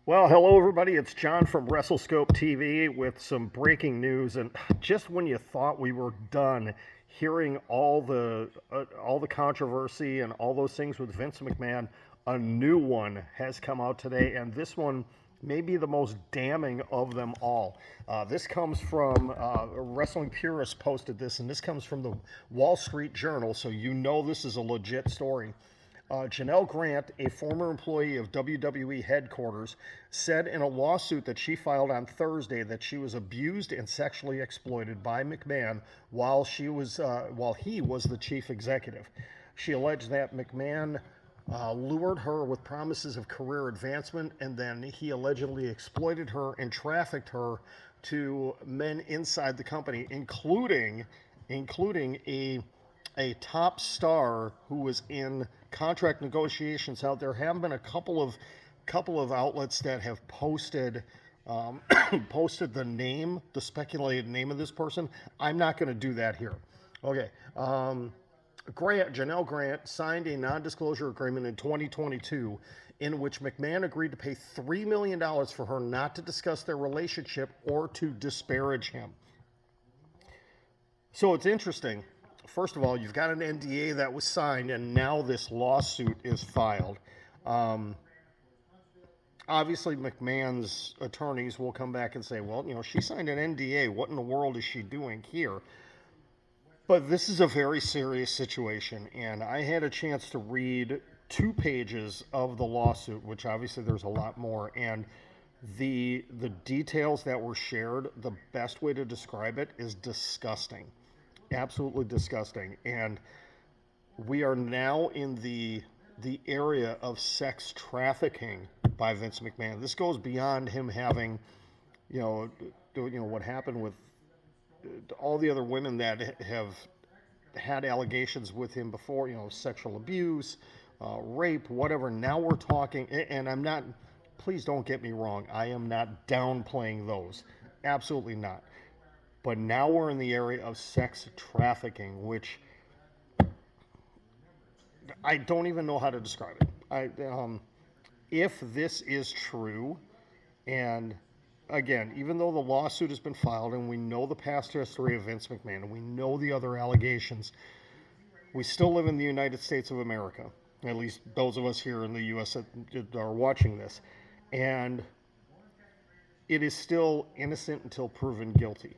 Well, hello everybody. It's John from WrestleScope TV with some breaking news. And just when you thought we were done hearing all the controversy and all those things with Vince McMahon, a new one has come out today, and this one may be the most damning of them all. This comes from Wrestling Purist posted this, and this comes from the Wall Street Journal, so you know this is a legit story. Janelle Grant, a former employee of WWE headquarters, said in a lawsuit that she filed on Thursday that she was abused and sexually exploited by McMahon while he was the chief executive. She alleged that McMahon lured her with promises of career advancement, and then he allegedly exploited her and trafficked her to men inside the company, including a top star who was in contract negotiations out there. Have been a couple of outlets that have posted posted the speculated name of this person. I'm not going to do that here. Okay. Janelle Grant signed a non-disclosure agreement in 2022 in which McMahon agreed to pay $3 million for her not to discuss their relationship or to disparage him. So it's interesting. First of all, you've got an NDA that was signed, and now this lawsuit is filed. Obviously, McMahon's attorneys will come back and say, well, she signed an NDA. What in the world is she doing here? But this is a very serious situation, and I had a chance to read 2 pages of the lawsuit, which obviously there's a lot more, and the details that were shared, the best way to describe it is disgusting. Absolutely disgusting. And we are now in the area of sex trafficking by Vince McMahon. This goes beyond him having, what happened with all the other women that have had allegations with him before, sexual abuse, rape, whatever. Now we're talking, and I'm not, please don't get me wrong, I am not downplaying those. Absolutely not. But now we're in the area of sex trafficking, which I don't even know how to describe it. If this is true, and again, even though the lawsuit has been filed and we know the past history of Vince McMahon and we know the other allegations, we still live in the United States of America, at least those of us here in the U.S. that are watching this, and it is still innocent until proven guilty.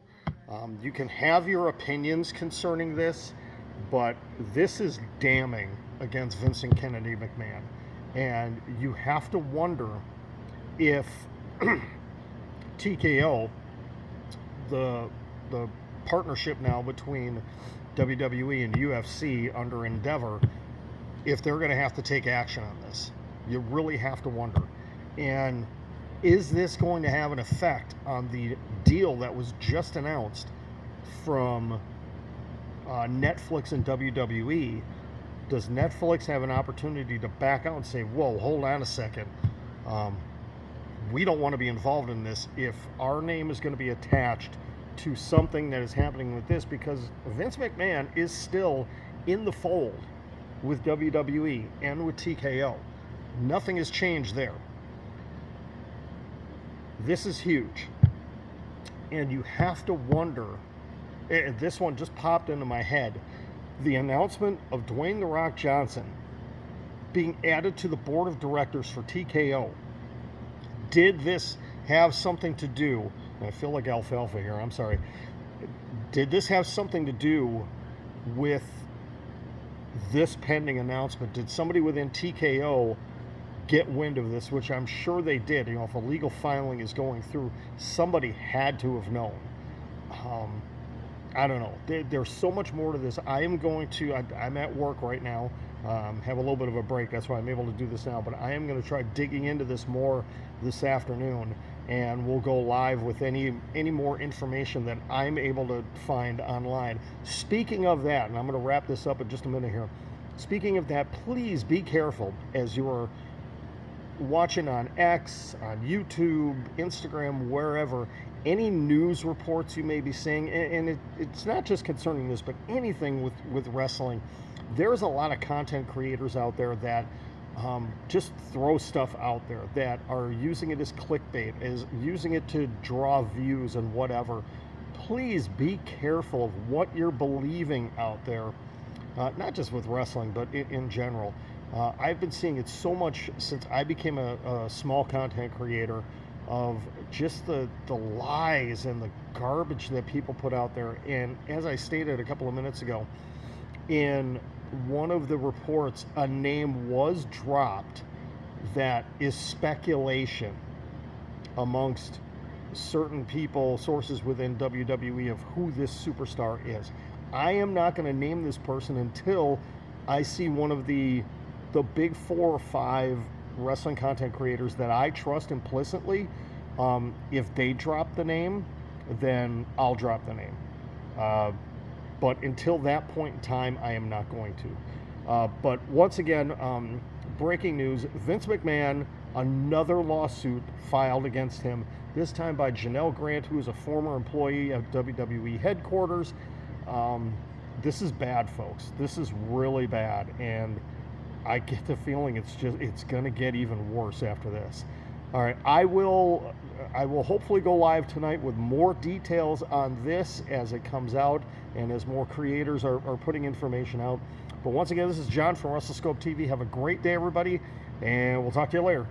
You can have your opinions concerning this, but this is damning against Vincent Kennedy McMahon. And you have to wonder if TKO, the partnership now between WWE and UFC under Endeavor, if they're going to have to take action on this. You really have to wonder. And is this going to have an effect on the deal that was just announced from Netflix and WWE? Does Netflix have an opportunity to back out and say, whoa, hold on a second. We don't want to be involved in this if our name is going to be attached to something that is happening with this, because Vince McMahon is still in the fold with WWE and with TKO. Nothing has changed there. This is huge. And you have to wonder, and this one just popped into my head, the announcement of Dwayne "The Rock" Johnson being added to the board of directors for TKO. Did this have something to do, and I feel like alfalfa here, I'm sorry. Did this have something to do with this pending announcement? Did somebody within TKO get wind of this, which I'm sure they did? If a legal filing is going through, somebody had to have known. I don't know. There's so much more to this. I'm at work right now, have a little bit of a break. That's why I'm able to do this now. But I am going to try digging into this more this afternoon, and we'll go live with any more information that I'm able to find online. Speaking of that, and I'm going to wrap this up in just a minute here. Speaking of that, please be careful as you are watching on X, on YouTube, Instagram, wherever. Any news reports you may be seeing, and it's not just concerning this, but anything with wrestling. There's a lot of content creators out there that just throw stuff out there that are using it as clickbait, as using it to draw views and whatever. Please be careful of what you're believing out there, not just with wrestling, but in general. I've been seeing it so much since I became a small content creator, of just the lies and the garbage that people put out there. And as I stated a couple of minutes ago, in one of the reports, a name was dropped that is speculation amongst certain people, sources within WWE, of who this superstar is. I am not going to name this person until I see one of the big 4 or 5 wrestling content creators that I trust implicitly. If they drop the name, then I'll drop the name. But until that point in time, I am not going to. But once again, breaking news: Vince McMahon, another lawsuit filed against him, this time by Janelle Grant, who is a former employee of WWE headquarters. This is bad, folks. This is really bad, and I get the feeling it's going to get even worse after this. All right, I will hopefully go live tonight with more details on this as it comes out and as more creators are putting information out. But once again, this is John from WrestleScope TV. Have a great day, everybody, and we'll talk to you later.